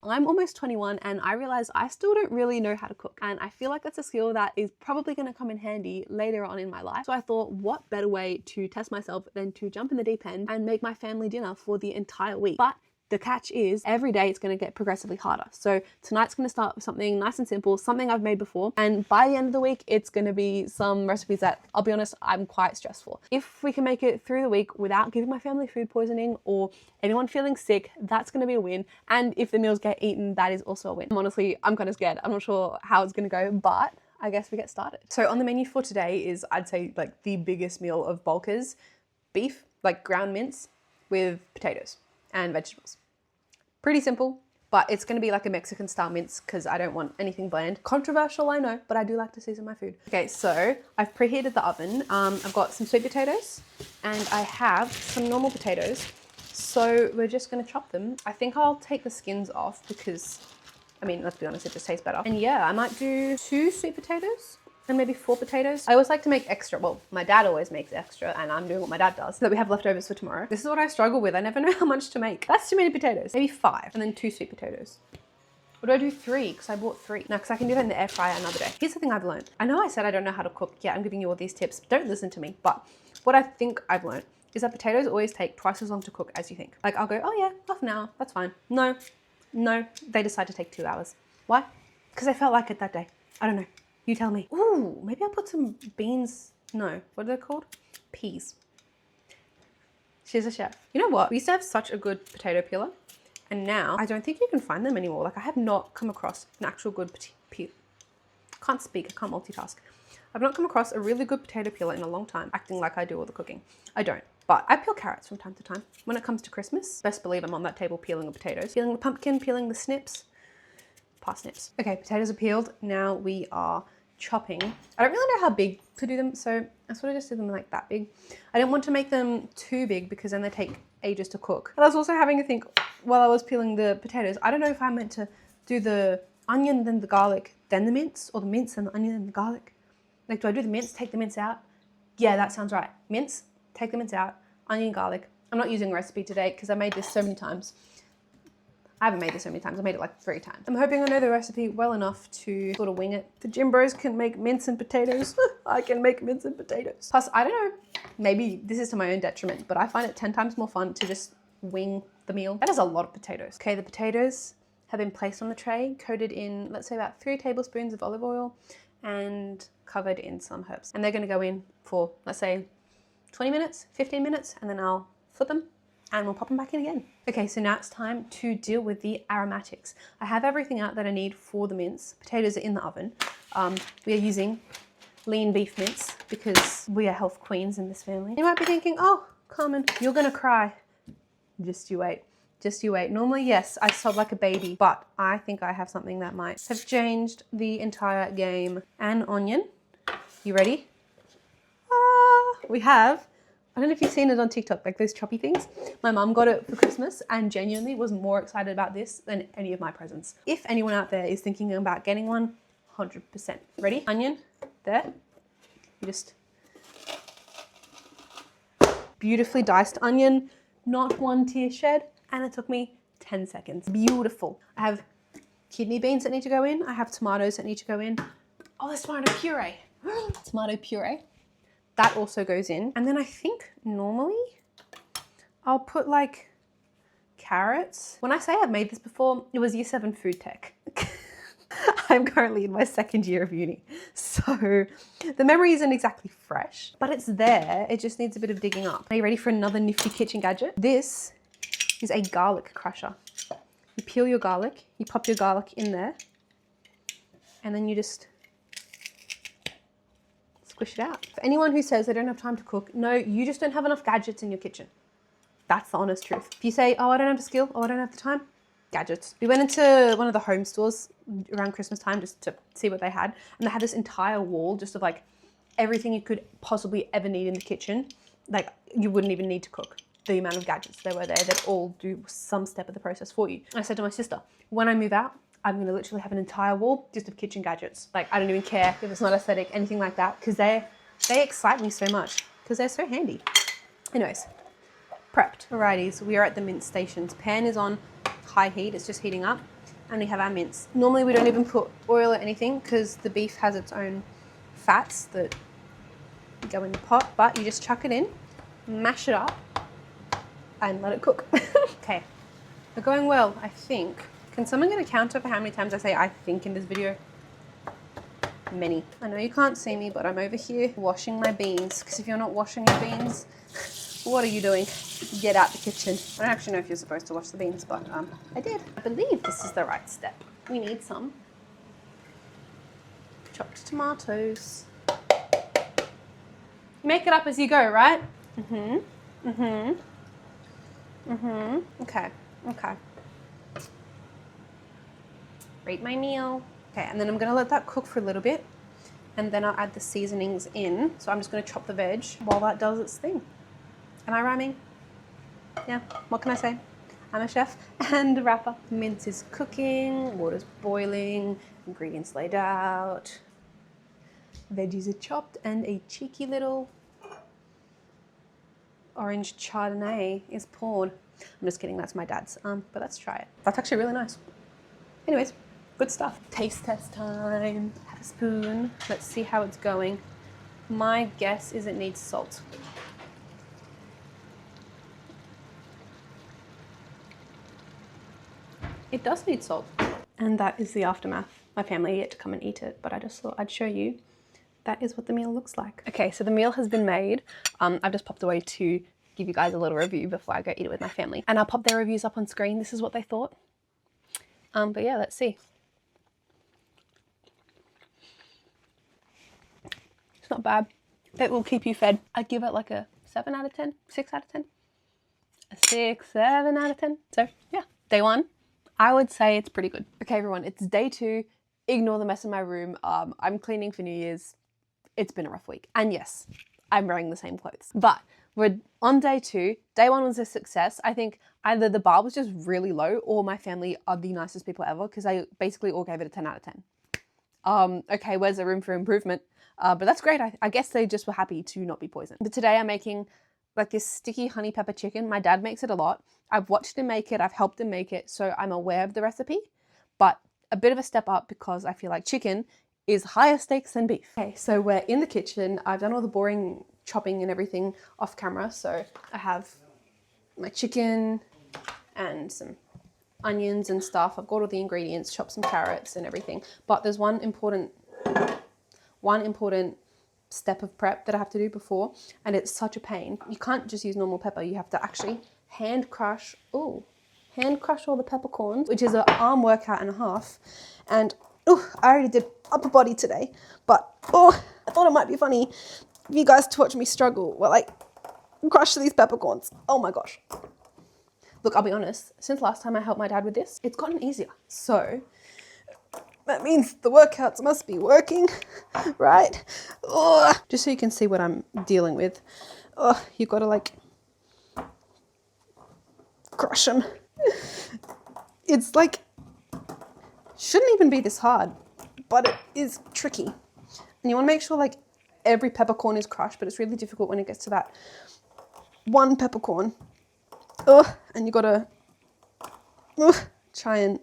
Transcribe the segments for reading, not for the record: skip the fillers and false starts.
I'm almost 21 and I realize I still don't really know how to cook, and I feel like that's a skill that is probably going to come in handy later on in my life. So I thought, what better way to test myself than to jump in the deep end and make my family dinner for the entire week. But the catch is every day it's going to get progressively harder. So tonight's going to start with something nice and simple, something I've made before. And by the end of the week, it's going to be some recipes that, I'll be honest, I'm quite stressed for. If we can make it through the week without giving my family food poisoning or anyone feeling sick, that's going to be a win. And if the meals get eaten, that is also a win. I'm kind of scared. I'm not sure how it's going to go, but I guess we get started. So on the menu for today is, I'd say, like the biggest meal of bulkers, beef, like ground mince with potatoes and vegetables. Pretty simple, but it's gonna be like a Mexican style mince because I don't want anything bland. Controversial, I know, but I do like to season my food. Okay, so I've preheated the oven. I've got some sweet potatoes and I have some normal potatoes. So we're just gonna chop them. I think I'll take the skins off because, I mean, let's be honest, it just tastes better. And yeah, I might do 2 sweet potatoes and maybe 4 potatoes. I always like to make extra. Well, my dad always makes extra and I'm doing what my dad does so that we have leftovers for tomorrow. This is what I struggle with. I never know how much to make. That's too many potatoes. Maybe 5 and then 2 sweet potatoes. Or do I do 3? Because I bought 3. No, because I can do that in the air fryer another day. Here's the thing I've learned. I know I said I don't know how to cook. Yeah, I'm giving you all these tips. Don't listen to me. But what I think I've learned is that potatoes always take twice as long to cook as you think. Like I'll go, oh yeah, half an hour, that's fine. No, they decide to take 2 hours. Why? Because I felt like it that day. I don't know. You tell me. Ooh, maybe I'll put some beans. No, what are they called? Peas. She's a chef. You know what? We used to have such a good potato peeler, and now I don't think you can find them anymore. Like I have not come across an actual good potato. Can't speak, I can't multitask. I've not come across a really good potato peeler in a long time, acting like I do all the cooking. I don't. But I peel carrots from time to time. When it comes to Christmas, best believe I'm on that table peeling the potatoes. Peeling the pumpkin, peeling the snips. Past snips. Okay, potatoes are peeled. Now we are chopping. I don't really know how big to do them, so I sort of just did them like that big. I didn't want to make them too big because then they take ages to cook. And I was also having to think while I was peeling the potatoes, I don't know if I meant to do the onion, then the garlic, then the mince, or the mince and the onion and the garlic. Like, do I do the mince, take the mince out? Yeah, that sounds right. Mince, take the mince out, onion, garlic. I'm not using a recipe today because I made this so many times. I haven't made this so many times. I made it like 3 times. I'm hoping I know the recipe well enough to sort of wing it. The gym bros can make mince and potatoes. I can make mince and potatoes. Plus, I don't know, maybe this is to my own detriment, but I find it 10 times more fun to just wing the meal. That is a lot of potatoes. Okay, the potatoes have been placed on the tray, coated in, let's say about 3 tablespoons of olive oil and covered in some herbs. And they're gonna go in for, let's say, 20 minutes, 15 minutes, and then I'll flip them and we'll pop them back in again. Okay, so now it's time to deal with the aromatics. I have everything out that I need for the mince. Potatoes are in the oven. We are using lean beef mince because we are health queens in this family. You might be thinking, oh, Carmen, you're gonna cry. Just you wait. Just you wait. Normally, yes, I sob like a baby, but I think I have something that might have changed the entire game. An onion. You ready? We have, I don't know if you've seen it on TikTok, like those choppy things. My mum got it for Christmas and genuinely was more excited about this than any of my presents. If anyone out there is thinking about getting one, 100%. Ready? Onion, there. You just, beautifully diced onion, not one tear shed, and it took me 10 seconds. Beautiful. I have kidney beans that need to go in. I have tomatoes that need to go in. Oh, there's tomato puree. Tomato puree. That also goes in. And then I think normally I'll put like carrots. When I say I've made this before, it was year 7 food tech. I'm currently in my 2nd year of uni. So the memory isn't exactly fresh, but it's there. It just needs a bit of digging up. Are you ready for another nifty kitchen gadget? This is a garlic crusher. You peel your garlic, you pop your garlic in there, and then you just squish it out. For anyone who says they don't have time to cook, no, you just don't have enough gadgets in your kitchen. That's the honest truth. If you say, oh, I don't have the skill, oh, I don't have the time, gadgets. We went into one of the home stores around Christmas time just to see what they had, and they had this entire wall just of like everything you could possibly ever need in the kitchen. Like you wouldn't even need to cook. The amount of gadgets there were there that all do some step of the process for you. I said to my sister, when I move out, I'm gonna literally have an entire wall just of kitchen gadgets. Like I don't even care if it's not aesthetic, anything like that, because they excite me so much because they're so handy. Anyways, prepped. Alrighties, we are at the mince stations. Pan is on high heat, it's just heating up. and we have our mince. Normally we don't even put oil or anything because the beef has its own fats that go in the pot, but you just chuck it in, mash it up, and let it cook. Okay, we're going well, I think. Can someone get a counter for how many times I say I think in this video? Many. I know you can't see me, but I'm over here washing my beans, because if you're not washing your beans, what are you doing? Get out the kitchen. I don't actually know if you're supposed to wash the beans, but I did. I believe this is the right step. We need some chopped tomatoes. Make it up as you go, right? Okay, okay. Rate my meal. Okay, and then I'm gonna let that cook for a little bit, and then I'll add the seasonings in. So I'm just gonna chop the veg while that does its thing. Am I rhyming? Yeah, what can I say? I'm a chef and a rapper. Mince is cooking, water's boiling, ingredients laid out. Veggies are chopped, and a cheeky little orange chardonnay is poured. I'm just kidding, that's my dad's, but let's try it. That's actually really nice. Anyways, good stuff. Taste test time. Have a spoon. Let's see how it's going. My guess is it needs salt. It does need salt. And that is the aftermath. My family are yet to come and eat it, but I just thought I'd show you. That is what the meal looks like. Okay, so the meal has been made. I've just popped away to give you guys a little review before I go eat it with my family. And I'll pop their reviews up on screen. This is what they thought. But yeah, let's see. It's not bad. It will keep you fed. I'd give it like a 7 out of 10, 6 out of 10. A 6, 7 out of 10. So yeah, day one, I would say it's pretty good. Okay, everyone, it's day 2. Ignore the mess in my room. I'm cleaning for New Year's. It's been a rough week. And yes, I'm wearing the same clothes. But we're on day 2. Day 1 was a success. I think either the bar was just really low or my family are the nicest people ever because I basically all gave it a 10 out of 10. Okay, where's the room for improvement? But that's great. I guess they just were happy to not be poisoned. But today I'm making like this sticky honey pepper chicken. My dad makes it a lot. I've watched him make it. I've helped him make it. So I'm aware of the recipe, but a bit of a step up because I feel like chicken is higher stakes than beef. Okay, so we're in the kitchen. I've done all the boring chopping and everything off camera. So I have my chicken and some onions and stuff. I've got all the ingredients, chopped some carrots and everything. But there's one important step of prep that I have to do before, and it's such a pain. You can't just use normal pepper. You have to actually hand crush all the peppercorns, which is an arm workout and a half. And I already did upper body today, but I thought it might be funny for you guys to watch me struggle while I crush these peppercorns. Oh my gosh. Look, I'll be honest, since last time I helped my dad with this, it's gotten easier. So that means the workouts must be working, right? Just so you can see what I'm dealing with. You gotta like crush them. It's like, shouldn't even be this hard, but it is tricky. And you wanna make sure like every peppercorn is crushed, but it's really difficult when it gets to that one peppercorn. And you gotta try and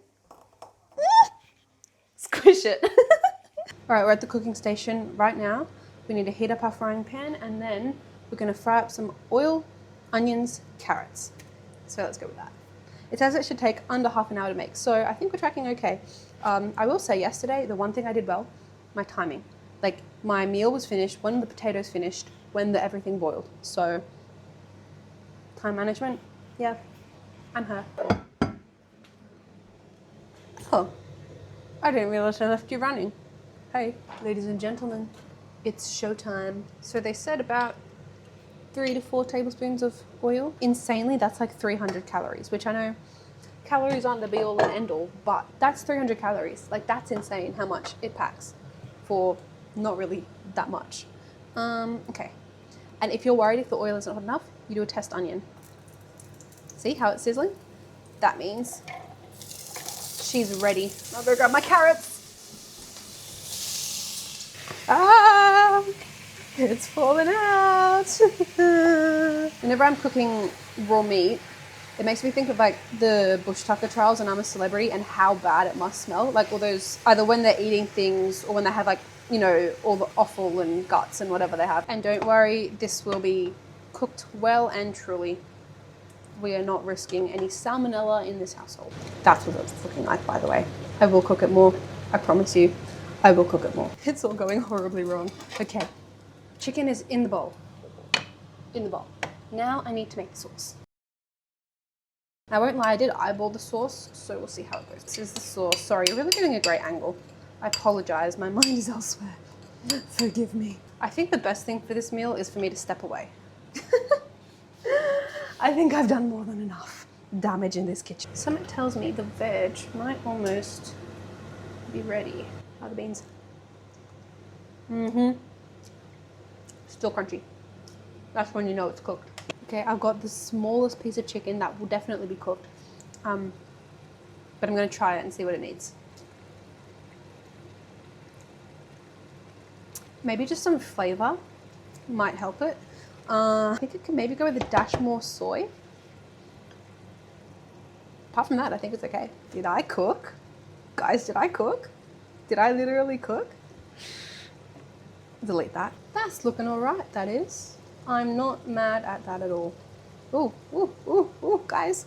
squish it. All right, we're at the cooking station right now. We need to heat up our frying pan, and then we're gonna fry up some oil, onions, carrots. So let's go with that. It says it should take under half an hour to make, so I think we're tracking okay. I will say yesterday, the one thing I did well, my timing. Like my meal was finished when the potatoes finished, when the everything boiled. So time management, yeah, I'm her. Oh, I didn't realize I left you running. Hey, ladies and gentlemen, it's showtime. So they said about 3 to 4 tablespoons of oil. Insanely, that's like 300 calories, which I know calories aren't the be all and end all, but that's 300 calories. Like that's insane how much it packs for not really that much. Okay. And if you're worried if the oil isn't hot enough, you do a test onion. See how it's sizzling? That means she's ready. I'll go grab my carrots. It's falling out. Whenever I'm cooking raw meat, It makes me think of like the Bush Tucker trials and I'm a Celebrity and how bad it must smell. Like all those, either when they're eating things or when they have like, you know, all the offal and guts and whatever they have. And don't worry, this will be cooked well and truly. We are not risking any salmonella in this household. That's what it's looking like, by the way. I will cook it more. I promise you, I will cook it more. It's all going horribly wrong. Okay, chicken is in the bowl. In the bowl. Now I need to make the sauce. I won't lie, I did eyeball the sauce, so we'll see how it goes. This is the sauce. Sorry, you're really getting a great angle. I apologize, my mind is elsewhere. Forgive me. I think the best thing for this meal is for me to step away. I think I've done more than enough damage in this kitchen. Something tells me the veg might almost be ready. How are the beans? Still crunchy. That's when you know it's cooked. Okay, I've got the smallest piece of chicken that will definitely be cooked. But I'm gonna try it and see what it needs. Maybe just some flavor might help it. I think it can maybe go with a dash more soy. Apart from that, I think it's okay. Did I cook? Guys, did I cook? Did I literally cook? Delete that. That's looking all right, that is. I'm not mad at that at all. Ooh, ooh, ooh, ooh, guys,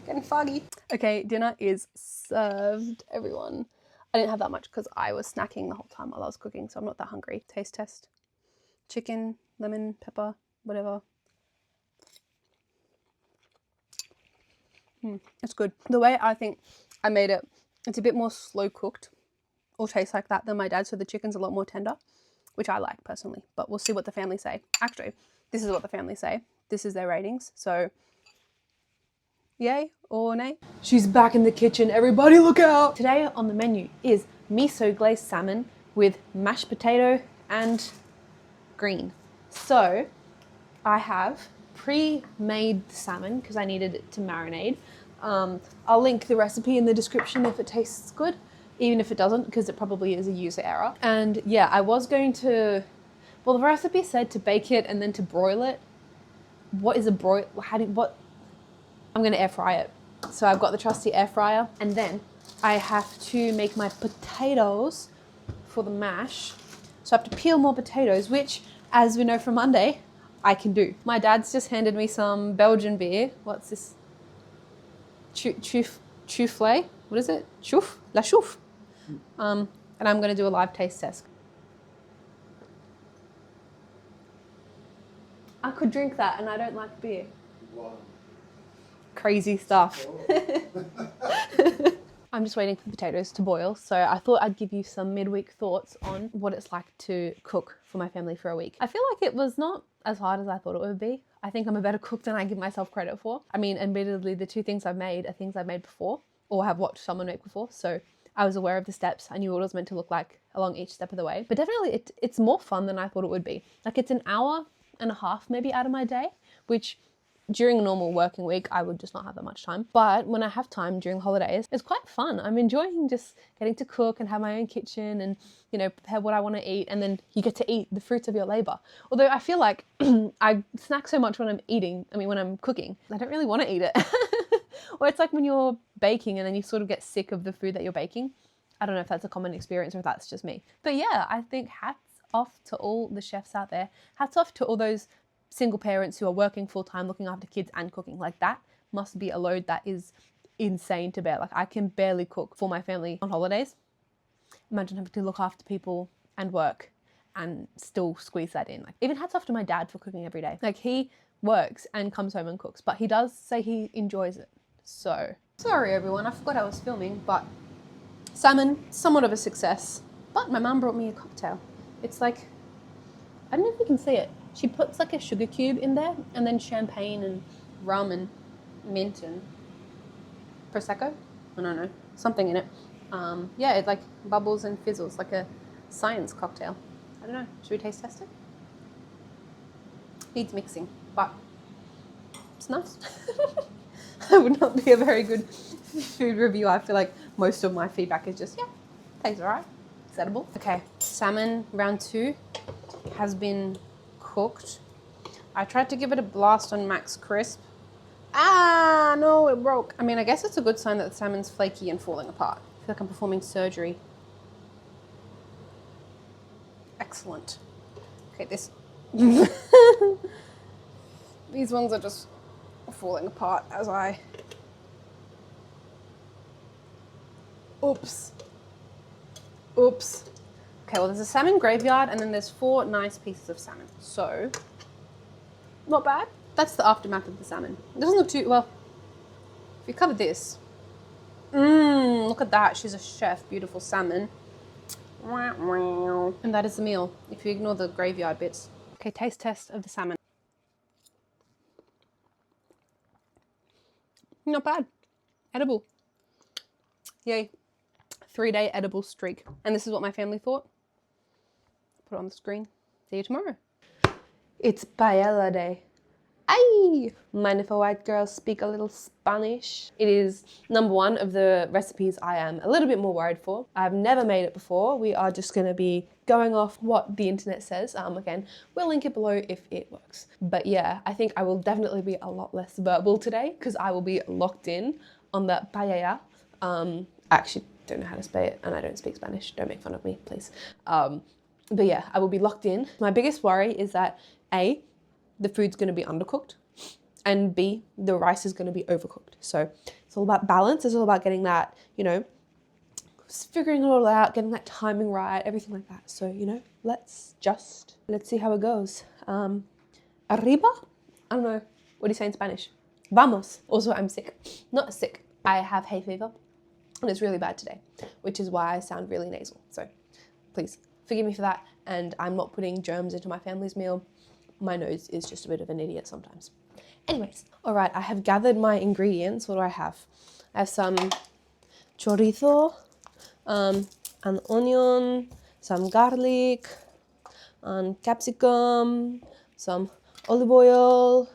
getting foggy. Okay, dinner is served, everyone. I didn't have that much because I was snacking the whole time while I was cooking, so I'm not that hungry. Taste test. Chicken, lemon, pepper, whatever. It's good. The way I think I made it, it's a bit more slow cooked or tastes like that than my dad, so the chicken's a lot more tender, which I like personally, but we'll see what the family say. Actually, this is what the family say. This is their ratings, so yay or nay? She's back in the kitchen, everybody look out! Today on the menu is miso glazed salmon with mashed potato and green. So I have pre-made salmon because I needed it to marinate. I'll link the recipe in the description if it tastes good, even if it doesn't, because it probably is a user error. And yeah, I was going to, well, the recipe said to bake it and then to broil it. What is a broil? I'm gonna air fry it. So I've got the trusty air fryer, and then I have to make my potatoes for the mash. So I have to peel more potatoes, which, as we know from Monday, I can do. My dad's just handed me some Belgian beer. What's this? Choufle? What is it? Chouf? La chouf. And I'm gonna do a live taste test. I could drink that and I don't like beer. Wow. Crazy stuff. I'm just waiting for the potatoes to boil, so I thought I'd give you some midweek thoughts on what it's like to cook for my family for a week. I feel like it was not as hard as I thought it would be. I think I'm a better cook than I give myself credit for. I mean, admittedly, the two things I've made are things I've made before or have watched someone make before, so I was aware of the steps. I knew what it was meant to look like along each step of the way. But definitely it's more fun than I thought it would be. Like, it's an hour and a half maybe out of my day, which during a normal working week, I would just not have that much time. But when I have time during holidays, it's quite fun. I'm enjoying just getting to cook and have my own kitchen and, you know, prepare what I want to eat. And then you get to eat the fruits of your labor. Although I feel like I snack so much when I'm cooking, I don't really want to eat it. Or it's like when you're baking and then you sort of get sick of the food that you're baking. I don't know if that's a common experience or if that's just me. But yeah, I think hats off to all the chefs out there. Hats off to all those single parents who are working full-time, looking after kids and cooking. Like, that must be a load that is insane to bear. Like, I can barely cook for my family on holidays. Imagine having to look after people and work and still squeeze that in. Like, even hats off to my dad for cooking every day. Like, he works and comes home and cooks, but he does say he enjoys it. So, sorry everyone, I forgot I was filming, but salmon, somewhat of a success. But my mum brought me a cocktail. It's like, I don't know if you can see it. She puts like a sugar cube in there and then champagne and rum and mint and Prosecco. I don't know, something in it. Yeah, it like bubbles and fizzles like a science cocktail. I don't know, should we taste test it? Needs mixing, but it's nice. I would not be a very good food reviewer. I feel like most of my feedback is just, yeah, tastes all right, it's edible. Okay, salmon round 2 has been cooked. I tried to give it a blast on max crisp, Ah, no, it broke. I mean, I guess it's a good sign that the salmon's flaky and falling apart. I feel like I'm performing surgery. Excellent. Okay, this... These ones are just falling apart as I... Oops. Oops. Okay, well, there's a salmon graveyard and then there's 4 nice pieces of salmon. So, not bad. That's the aftermath of the salmon. It doesn't look too... Well, if you cover this... look at that. She's a chef. Beautiful salmon. And that is the meal, if you ignore the graveyard bits. Okay, taste test of the salmon. Not bad. Edible. Yay. 3-day edible streak. And this is what my family thought. Put it on the screen. See you tomorrow. It's paella day. Ay! Mind if a white girl speak a little Spanish? It is number 1 of the recipes I am a little bit more worried for. I've never made it before. We are just going to be going off what the internet says. Again, we'll link it below if it works. But yeah, I think I will definitely be a lot less verbal today because I will be locked in on the paella. I actually don't know how to say it and I don't speak Spanish. Don't make fun of me, please. But yeah, I will be locked in. My biggest worry is that A, the food's going to be undercooked, and B, the rice is going to be overcooked. So it's all about balance. It's all about getting that, you know, figuring it all out, getting that timing right, everything like that. So, you know, let's see how it goes. Arriba? I don't know. What do you say in Spanish? Vamos. Also, I'm sick. Not sick. I have hay fever and it's really bad today, which is why I sound really nasal. So please forgive me for that. And I'm not putting germs into my family's meal. My nose is just a bit of an idiot sometimes. Anyways, all right, I have gathered my ingredients. What do I have? I have some chorizo, an onion, some garlic, capsicum, some olive oil,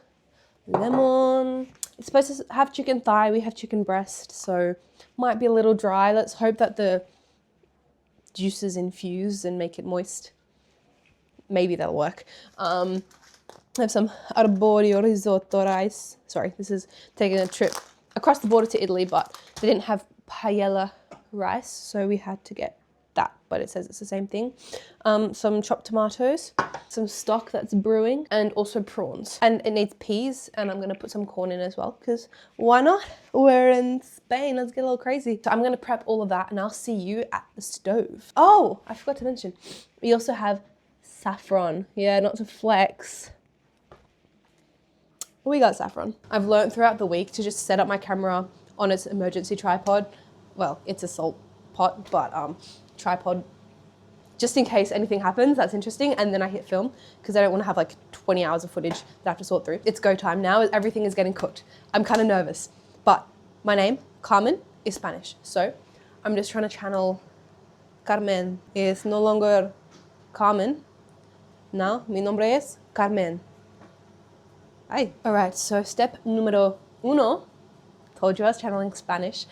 lemon. It's supposed to have chicken thigh. We have chicken breast, so might be a little dry. Let's hope that the juices infuse and make it moist. Maybe that'll work. I have some arborio risotto rice. Sorry, this is taking a trip across the border to Italy, but they didn't have paella rice, so we had to get that, but it says it's the same thing. Some chopped tomatoes, some stock that's brewing, and also prawns. And it needs peas, and I'm gonna put some corn in as well, because why not? We're in Spain, let's get a little crazy. So I'm gonna prep all of that, and I'll see you at the stove. Oh, I forgot to mention, we also have saffron. Yeah, not to flex. We got saffron. I've learned throughout the week to just set up my camera on its emergency tripod. Well, it's a salt pot, but tripod, just in case anything happens that's interesting, and then I hit film, because I don't want to have like 20 hours of footage that I have to sort through. It's go time now, everything is getting cooked. I'm kind of nervous, but my name, Carmen, is Spanish, so I'm just trying to channel Carmen. It's no longer Carmen. Now, mi nombre es Carmen. Hi. All right, so step número 1, told you I was channeling Spanish,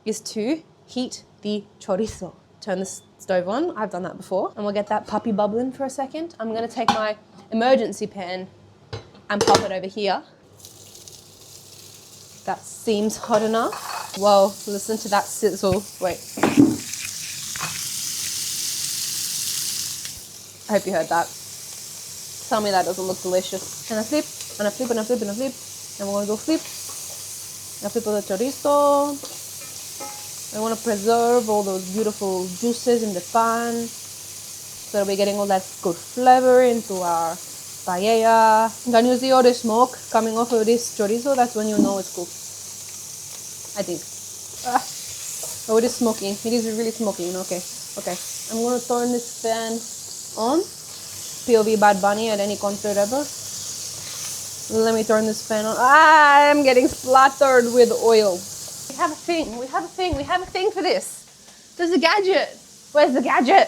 is to heat the chorizo. Turn the stove on, I've done that before, and we'll get that puppy bubbling for a second. I'm gonna take my emergency pan and pop it over here. That seems hot enough. Whoa, listen to that sizzle. Wait. I hope you heard that. Tell me that doesn't look delicious. And I flip, and I flip, and I flip, and I flip. And we're gonna go flip. I flip all the chorizo. I want to preserve all those beautiful juices in the pan, so that we're getting all that good flavor into our paella. Can you see all the smoke coming off of this chorizo? That's when you know it's cooked, I think. Oh, it is smoking. It is really smoking. Okay. I'm going to turn this fan on. POV Bad Bunny at any concert ever. Let me turn this fan on. I'm getting splattered with oil. We have a thing for this. There's a gadget. Where's the gadget?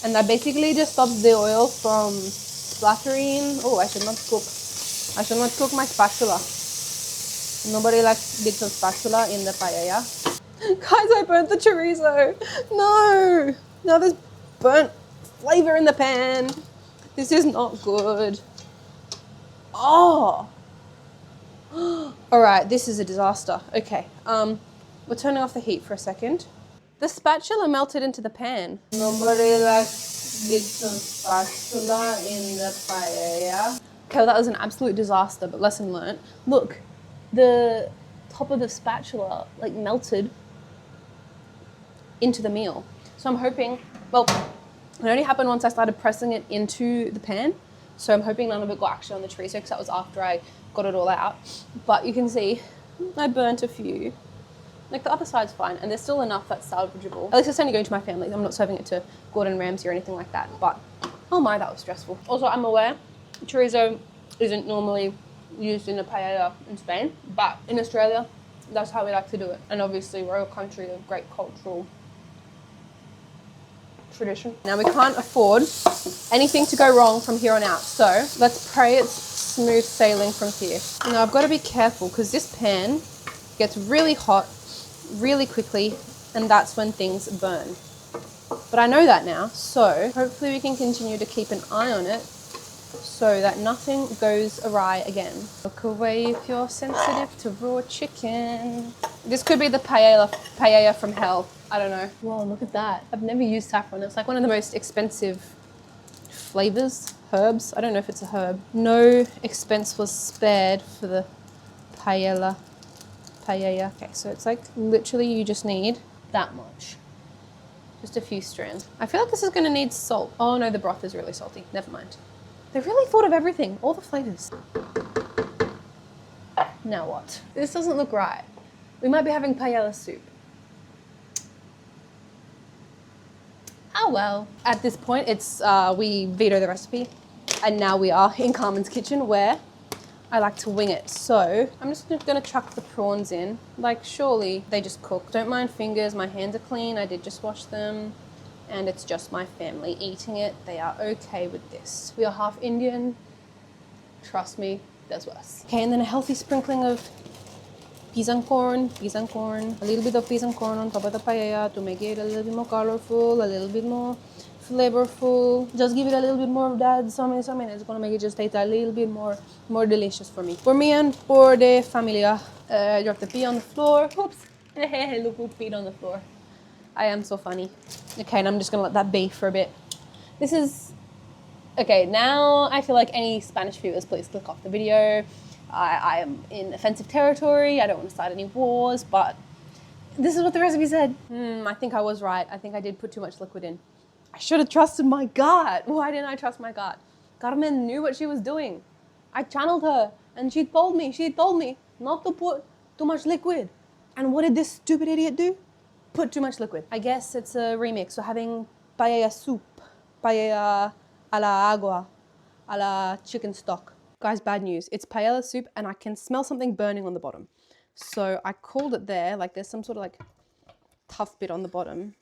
And that basically just stops the oil from splattering. Oh, I should not cook my spatula. Nobody likes bits of spatula in the paella. Guys, I burnt the chorizo. No. Now there's burnt flavor in the pan. This is not good. Oh. All right, this is a disaster. Okay, we're turning off the heat for a second. The spatula melted into the pan. Nobody likes it's a spatula in the paella. Okay, well, that was an absolute disaster, but lesson learned. Look, the top of the spatula like melted into the meal. So I'm hoping, well, it only happened once I started pressing it into the pan. So I'm hoping none of it got actually on the chorizo because that was after I got it all out. But you can see I burnt a few. Like the other side's fine, and there's still enough that's salvageable. At least it's only going to my family. I'm not serving it to Gordon Ramsay or anything like that. But oh my, that was stressful. Also, I'm aware chorizo isn't normally used in a paella in Spain, but in Australia, that's how we like to do it. And obviously, we're a country of great cultural tradition. Now we can't afford anything to go wrong from here on out. So let's pray it's smooth sailing from here. Now I've got to be careful because this pan gets really hot really quickly, and that's when things burn. But I know that now, so hopefully we can continue to keep an eye on it so that nothing goes awry again. Look away if you're sensitive to raw chicken. This could be the paella from hell. I don't know. Whoa, look at that. I've never used saffron. It's like one of the most expensive flavors, herbs. I don't know if it's a herb. No expense was spared for the paella. Okay, so it's like literally you just need that much. Just a few strands. I feel like this is gonna need salt. Oh no, the broth is really salty. Never mind. They really thought of everything, all the flavors. Now what? This doesn't look right. We might be having paella soup. Oh well. At this point, it's we veto the recipe, and now we are in Carmen's kitchen where I like to wing it. So I'm just gonna chuck the prawns in. Like surely they just cook. Don't mind fingers, my hands are clean. I did just wash them. And it's just my family eating it. They are okay with this. We are half Indian. Trust me, there's worse. Okay, and then a healthy sprinkling of pisang corn, a little bit of pisang corn on top of the paella to make it a little bit more colorful, a little bit more flavorful. Just give it a little bit more of that something. It's gonna make it just taste a little bit more delicious for me. For me and for the familia. Drop the pea on the floor. Oops. Look who peed on the floor. I am so funny. Okay, and I'm just gonna let that be for a bit. This is, okay, now I feel like any Spanish viewers, please click off the video. I am in offensive territory. I don't want to start any wars, but this is what the recipe said. I think I was right. I think I did put too much liquid in. I should have trusted my gut. Why didn't I trust my gut? Carmen knew what she was doing. I channeled her and she told me not to put too much liquid. And what did this stupid idiot do? Put too much liquid. I guess it's a remix. So having paella soup, paella a la agua, a la chicken stock. Guys, bad news. It's paella soup and I can smell something burning on the bottom. So I called it there, like there's some sort of like tough bit on the bottom.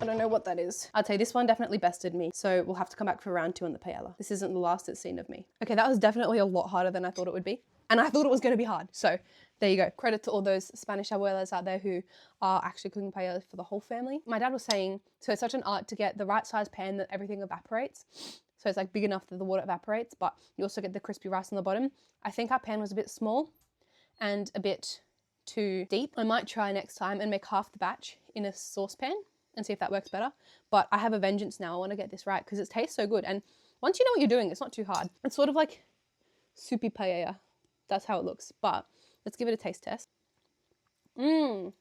I don't know what that is. I'd say this one definitely bested me. So we'll have to come back for round 2 on the paella. This isn't the last it's seen of me. Okay, that was definitely a lot harder than I thought it would be. And I thought it was going to be hard. So there you go. Credit to all those Spanish abuelas out there who are actually cooking paella for the whole family. My dad was saying, so it's such an art to get the right size pan that everything evaporates. So it's like big enough that the water evaporates, but you also get the crispy rice on the bottom. I think our pan was a bit small and a bit too deep. I might try next time and make half the batch in a saucepan and see if that works better. But I have a vengeance now. I want to get this right because it tastes so good. And once you know what you're doing, it's not too hard. It's sort of like soupy paella. That's how it looks. But let's give it a taste test. It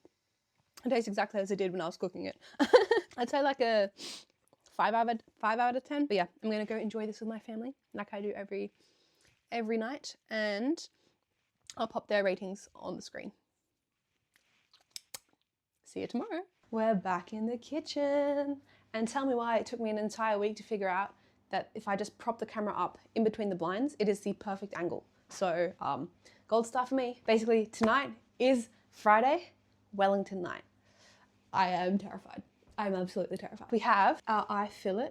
tastes exactly as it did when I was cooking it. I'd say like a 5 out of 10. But yeah, I'm going to go enjoy this with my family like I do every night. And I'll pop their ratings on the screen. See you tomorrow. We're back in the kitchen. And tell me why it took me an entire week to figure out that if I just prop the camera up in between the blinds, it is the perfect angle. So gold star for me. Basically tonight is Friday, Wellington night. I am terrified. I'm absolutely terrified. We have our eye fillet.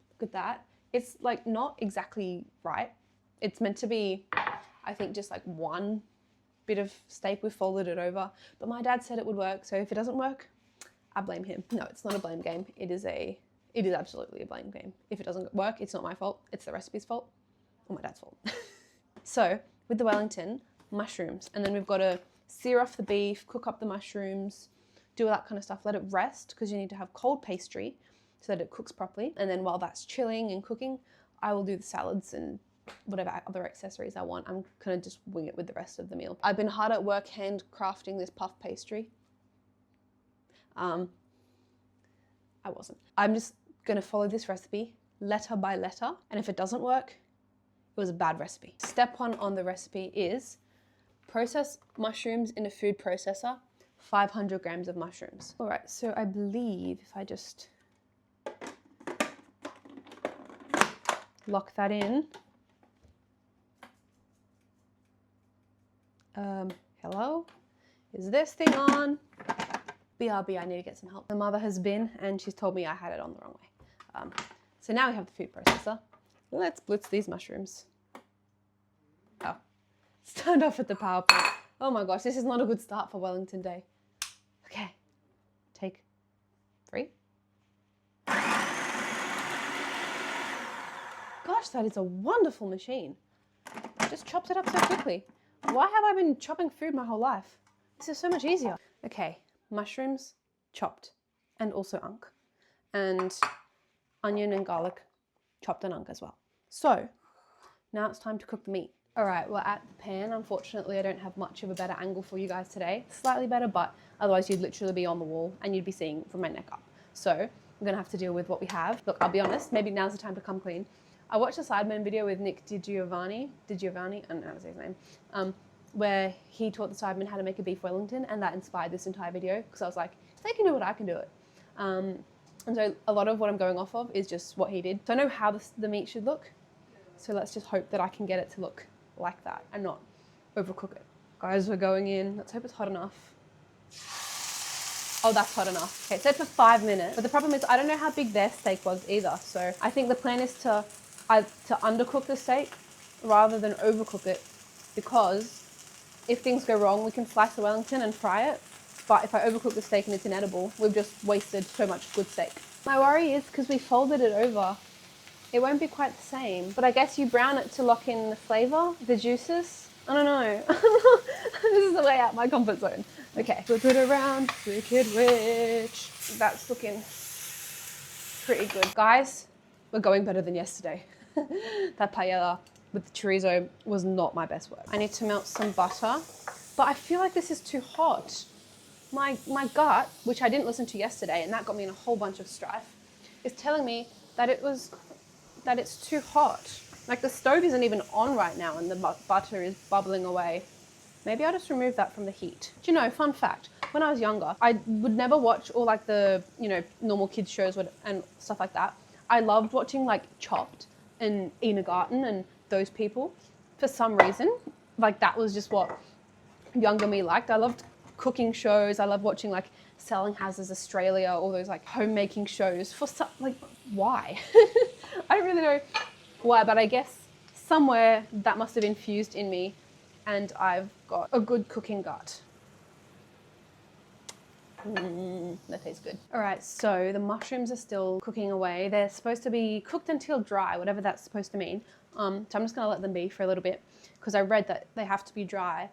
Look at that. It's like not exactly right. It's meant to be, I think, just like one bit of steak. We folded it over, but my dad said it would work. So if it doesn't work, I blame him. No, it's not a blame game. It is absolutely a blame game. If it doesn't work, it's not my fault. It's the recipe's fault. All my dad's fault. So with the Wellington, mushrooms, and then we've got to sear off the beef, cook up the mushrooms, do all that kind of stuff, let it rest because you need to have cold pastry so that it cooks properly. And then while that's chilling and cooking, I will do the salads and whatever other accessories I want. I'm gonna just wing it with the rest of the meal. I've been hard at work handcrafting this puff pastry. I wasn't. I'm just gonna follow this recipe letter by letter, and if it doesn't work, it was a bad recipe. Step 1 on the recipe is process mushrooms in a food processor, 500 grams of mushrooms. All right, so I believe if I just lock that in. Hello? Is this thing on? BRB, I need to get some help. My mother has been, and she's told me I had it on the wrong way. So now we have the food processor. Let's blitz these mushrooms. Oh, it's turned off at the power point. Oh my gosh, this is not a good start for Wellington Day. Okay, take 3. Gosh, that is a wonderful machine. It just chops it up so quickly. Why have I been chopping food my whole life? This is so much easier. Okay, mushrooms chopped and also unk. And onion and garlic chopped and unk as well. So now it's time to cook the meat. All right, we're at the pan. Unfortunately, I don't have much of a better angle for you guys today. Slightly better, but otherwise you'd literally be on the wall and you'd be seeing from my neck up. So I'm gonna have to deal with what we have. Look, I'll be honest, maybe now's the time to come clean. I watched a Sidemen video with Nick DiGiovanni, I don't know how to say his name, where he taught the Sidemen how to make a beef Wellington, and that inspired this entire video because I was like, if they can do it, I can do it. And so a lot of what I'm going off of is just what he did. So I know how the meat should look. So let's just hope that I can get it to look like that and not overcook it. Guys, we're going in. Let's hope it's hot enough. Oh, that's hot enough. Okay, set for 5 minutes. But the problem is I don't know how big their steak was either. So I think the plan is to undercook the steak rather than overcook it, because if things go wrong, we can slice the Wellington and fry it. But if I overcook the steak and it's inedible, we've just wasted so much good steak. My worry is because we folded it over, it won't be quite the same. But I guess you brown it to lock in the flavor, the juices. I don't know. This is the way out my comfort zone. Okay, flip it around, wicked witch. That's looking pretty good. Guys, we're going better than yesterday. That paella with the chorizo was not my best work. I need to melt some butter, but I feel like this is too hot. My gut, which I didn't listen to yesterday, and that got me in a whole bunch of strife, is telling me that it's too hot. Like the stove isn't even on right now and the butter is bubbling away. Maybe I'll just remove that from the heat. Do you know, fun fact, when I was younger, I would never watch all like the, normal kids shows and stuff like that. I loved watching like Chopped and Ina Garten and those people. For some reason, like that was just what younger me liked. I loved cooking shows. I loved watching like Selling Houses Australia, all those like homemaking shows for some, like, why? I don't really know why, but I guess somewhere that must have infused in me and I've got a good cooking gut. That tastes good. All right, so the mushrooms are still cooking away. They're supposed to be cooked until dry, whatever that's supposed to mean. So I'm just gonna let them be for a little bit because I read that they have to be dry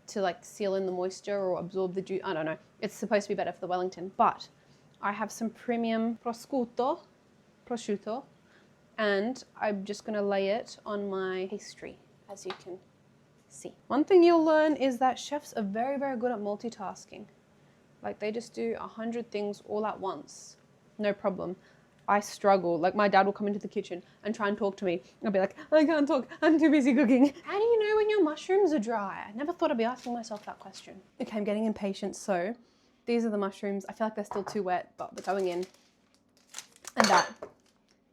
to like seal in the moisture or absorb the juice. I don't know. It's supposed to be better for the Wellington, but I have some premium prosciutto, and I'm just gonna lay it on my pastry, as you can see. One thing you'll learn is that chefs are very, very good at multitasking. Like they just do 100 things all at once, no problem. I struggle. Like my dad will come into the kitchen and try and talk to me. I'll be like, I can't talk, I'm too busy cooking. How do you know when your mushrooms are dry? I never thought I'd be asking myself that question. Okay, I'm getting impatient. So these are the mushrooms. I feel like they're still too wet, but they're going in. And that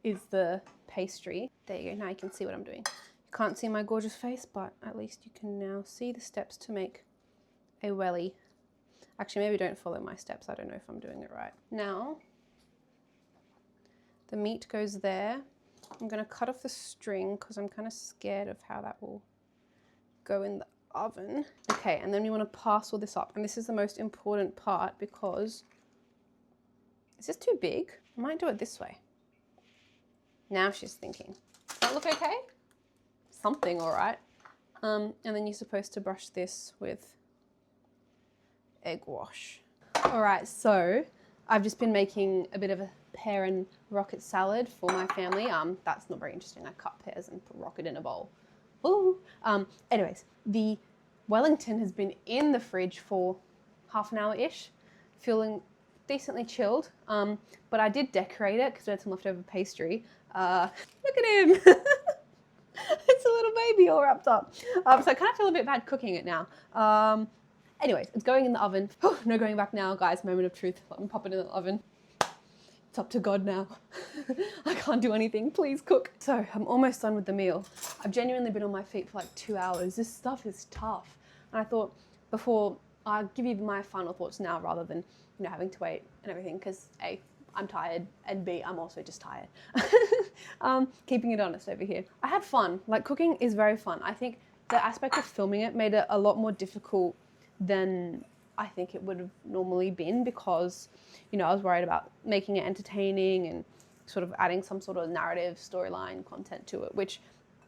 is the pastry. There you go, now you can see what I'm doing. You can't see my gorgeous face, but at least you can now see the steps to make a welly. Actually, maybe don't follow my steps. I don't know if I'm doing it right. Now, the meat goes there. I'm gonna cut off the string because I'm kind of scared of how that will go in the oven. Okay, and then you wanna pass all this up. And this is the most important part because, is this too big? I might do it this way. Now she's thinking. Does that look okay? something all right. And then you're supposed to brush this with egg wash. All right, so I've just been making a bit of a pear and rocket salad for my family. That's not very interesting. I cut pears and put rocket in a bowl. Ooh. Anyways, the Wellington has been in the fridge for half an hour-ish, feeling decently chilled. But I did decorate it because I had some leftover pastry. Look at him. It's a little baby all wrapped up. So I kind of feel a bit bad cooking it now. Anyways, it's going in the oven. No going back now, guys. Moment of truth. Let me pop it in the oven. It's up to God now. I can't do anything. Please cook. So I'm almost done with the meal. I've genuinely been on my feet for like 2 hours. This stuff is tough. And I thought before I'll give you my final thoughts now rather than, you know, having to wait and everything, because A, I'm tired, and B, I'm also just tired. Keeping it honest over here. I had fun. Like, cooking is very fun. I think the aspect of filming it made it a lot more difficult than I think it would have normally been, because, you know, I was worried about making it entertaining and sort of adding some sort of narrative storyline content to it, which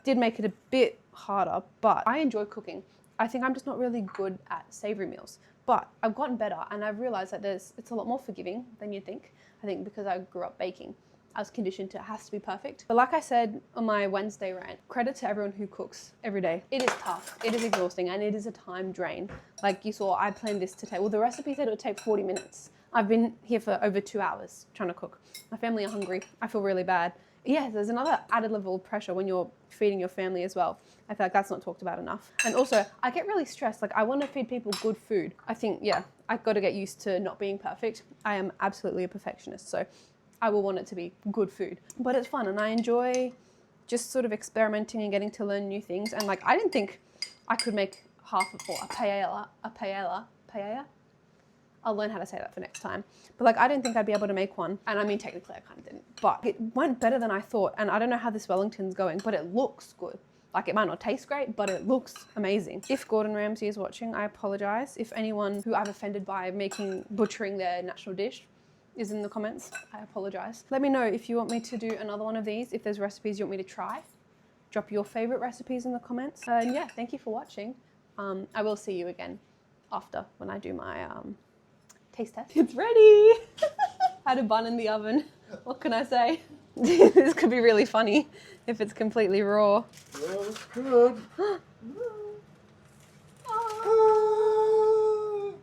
did make it a bit harder, but I enjoy cooking. I think I'm just not really good at savory meals, but I've gotten better, and I've realized that it's a lot more forgiving than you'd think. I think because I grew up baking, I was conditioned to it has to be perfect. But like I said on my Wednesday rant, credit to everyone who cooks every day. It is tough, it is exhausting, and it is a time drain. Like you saw, I planned this to take, well, the recipe said it would take 40 minutes. I've been here for over 2 hours trying to cook. My family are hungry. I feel really bad. Yeah, there's another added level of pressure when you're feeding your family as well. I feel like that's not talked about enough. And also, I get really stressed. Like, I want to feed people good food. I think, yeah, I've got to get used to not being perfect. I am absolutely a perfectionist, so I will want it to be good food. But it's fun, and I enjoy just sort of experimenting and getting to learn new things. And like, I didn't think I could make half of a paella. I'll learn how to say that for next time. But like, I didn't think I'd be able to make one. And I mean, technically I kind of didn't, but it went better than I thought. And I don't know how this Wellington's going, but it looks good. Like, it might not taste great, but it looks amazing. If Gordon Ramsay is watching, I apologize. If anyone who I've offended by butchering their national dish is in the comments, I apologize. Let me know if you want me to do another one of these, if there's recipes you want me to try. Drop your favorite recipes in the comments. And yeah, thank you for watching. I will see you again after, when I do my taste test. It's ready. Had a bun in the oven. What can I say? This could be really funny if it's completely raw. Well, it's good.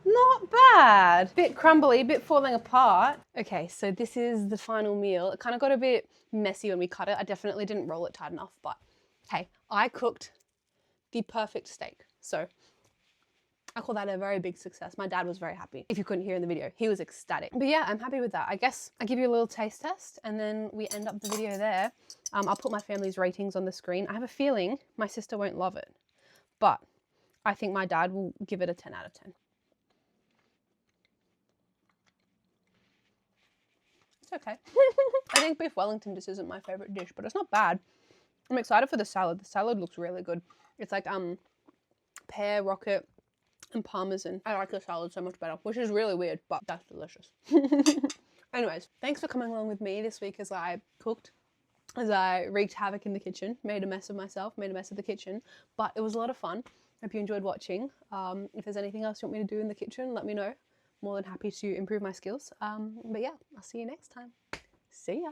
Not bad. Bit crumbly, bit falling apart. Okay, so this is the final meal. It kind of got a bit messy when we cut it. I definitely didn't roll it tight enough, but hey, I cooked the perfect steak. So I call that a very big success. My dad was very happy. If you couldn't hear in the video, he was ecstatic. But yeah, I'm happy with that. I guess I give you a little taste test and then we end up the video there. I'll put my family's ratings on the screen. I have a feeling my sister won't love it, but I think my dad will give it a 10 out of 10. It's okay. I think beef Wellington just isn't my favorite dish, but it's not bad. I'm excited for the salad. The salad looks really good. It's like pear, rocket, and parmesan. I like the salad so much better, which is really weird, but that's delicious. Anyways, thanks for coming along with me this week as I cooked, as I wreaked havoc in the kitchen, made a mess of myself, made a mess of the kitchen, but it was a lot of fun. Hope you enjoyed watching. If there's anything else you want me to do in the kitchen, let me know. More than happy to improve my skills. But yeah, I'll see you next time. See ya.